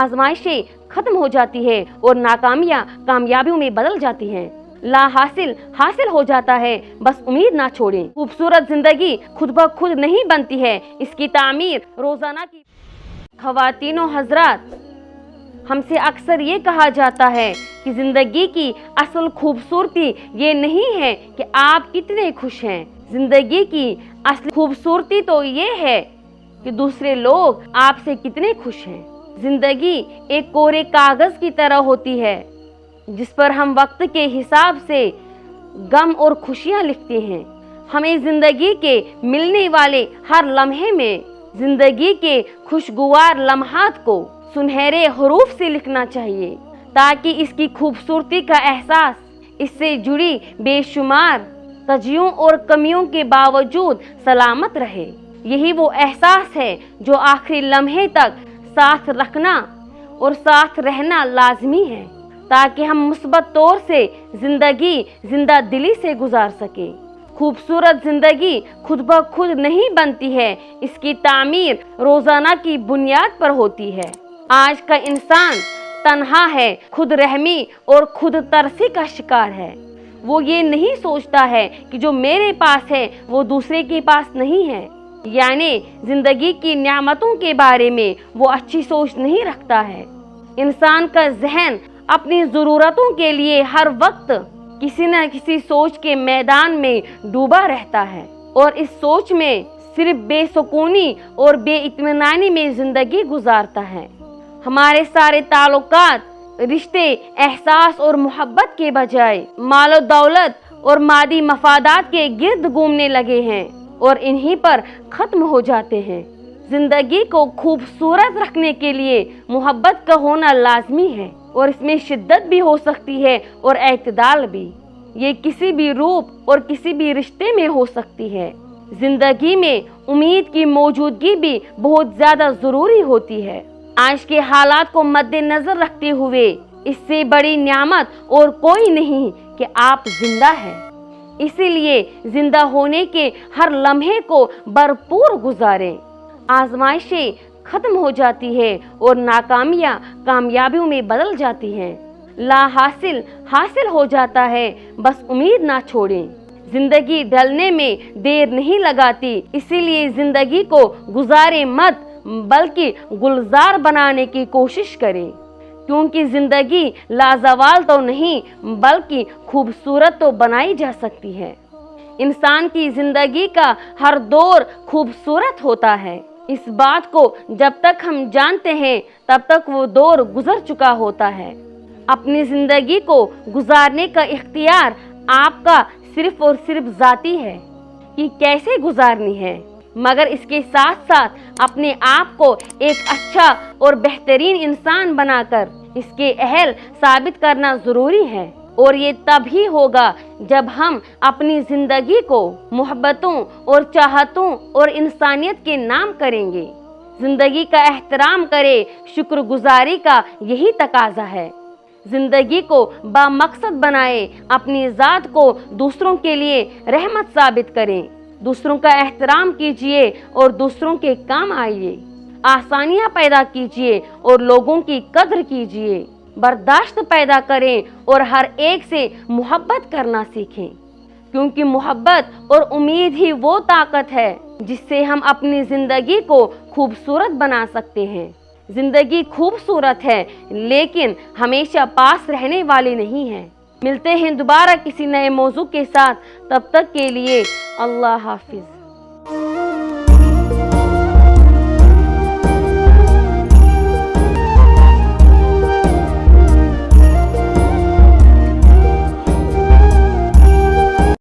आजमाइशें खत्म हो जाती है और नाकामियां कामयाबियों में बदल जाती हैं। ला हासिल हासिल हो जाता है, बस उम्मीद ना छोड़ें। खूबसूरत जिंदगी खुद ब खुद नहीं बनती है, इसकी तामीर रोजाना की। ख़वातीनो हजरात, हमसे अक्सर ये कहा जाता है कि जिंदगी की असल खूबसूरती ये नहीं है कि आप कितने खुश हैं। जिंदगी की असली खूबसूरती तो ये है कि दूसरे लोग आपसे कितने खुश हैं। जिंदगी एक कोरे कागज की तरह होती है जिस पर हम वक्त के हिसाब से गम और खुशियां लिखते हैं। हमें जिंदगी के मिलने वाले हर लम्हे में जिंदगी के खुशगवार लम्हात को सुनहरे हरूफ से लिखना चाहिए ताकि इसकी खूबसूरती का एहसास इससे जुड़ी बेशुमार तजियों और कमियों के बावजूद सलामत रहे। यही वो एहसास है जो आखिरी लम्हे तक साथ रखना और साथ रहना लाजमी है ताकि हम मुस्बत तौर से जिंदगी जिंदा दिली से गुजार सके। खूबसूरत जिंदगी खुद ब खुद नहीं बनती है, इसकी तामीर रोजाना की बुनियाद पर होती है। आज का इंसान तन्हा है, खुद रहमी और खुद तरसी का शिकार है। वो ये नहीं सोचता है कि जो मेरे पास है वो दूसरे के पास नहीं है, यानी जिंदगी की नियामतों के बारे में वो अच्छी सोच नहीं रखता है। इंसान का जहन अपनी ज़रूरतों के लिए हर वक्त किसी न किसी सोच के मैदान में डूबा रहता है और इस सोच में सिर्फ बेसुकूनी और बेइत्मीनानी में जिंदगी गुजारता है। हमारे सारे ताल्लुकात, रिश्ते, एहसास और मोहब्बत के बजाय मालो दौलत और मादी मफादात के गिर्द घूमने लगे हैं और इन्हीं पर ख़त्म हो जाते हैं। जिंदगी को खूबसूरत रखने के लिए मोहब्बत का होना लाजमी है और इसमें शिद्दत भी हो सकती है और एतदाल भी। ये किसी भी रूप और किसी भी रिश्ते में हो सकती है। जिंदगी में उम्मीद की मौजूदगी भी बहुत ज़्यादा ज़रूरी होती है। आज के हालात को मद्देनज़र रखते हुए इससे बड़ी नियामत और कोई नहीं कि आप जिंदा हैं। इसीलिए जिंदा होने के हर लम्हे को भरपूर गुजारें। आजमाइशें खत्म हो जाती है और नाकामियां कामयाबियों में बदल जाती हैं। ला हासिल हासिल हो जाता है, बस उम्मीद ना छोड़ें। जिंदगी ढलने में देर नहीं लगाती, इसीलिए जिंदगी को गुजारे मत बल्कि गुलजार बनाने की कोशिश करें, क्योंकि जिंदगी लाजवाल तो नहीं बल्कि खूबसूरत तो बनाई जा सकती है। इंसान की जिंदगी का हर दौर खूबसूरत होता है। इस बात को जब तक हम जानते हैं तब तक वो दौर गुजर चुका होता है। अपनी जिंदगी को गुजारने का इख्तियार आपका सिर्फ और सिर्फ जाती है कि कैसे गुजारनी है, मगर इसके साथ साथ अपने आप को एक अच्छा और बेहतरीन इंसान बनाकर इसके अहल साबित करना ज़रूरी है। और ये तभी होगा जब हम अपनी ज़िंदगी को मोहब्बतों और चाहतों और इंसानियत के नाम करेंगे। ज़िंदगी का एहतराम करें, शुक्रगुजारी का यही तकाजा है। ज़िंदगी को बामकसद बनाएं, अपनी ज़ात को दूसरों के लिए रहमत साबित करें। दूसरों का एहतराम कीजिए और दूसरों के काम आइए। आसानियाँ पैदा कीजिए और लोगों की कद्र कीजिए। बर्दाश्त पैदा करें और हर एक से मोहब्बत करना सीखें, क्योंकि मोहब्बत और उम्मीद ही वो ताकत है जिससे हम अपनी ज़िंदगी को खूबसूरत बना सकते हैं। ज़िंदगी खूबसूरत है लेकिन हमेशा पास रहने वाली नहीं है। मिलते हैं दोबारा किसी नए मौजू के साथ, तब तक के लिए अल्लाह हाफिज़।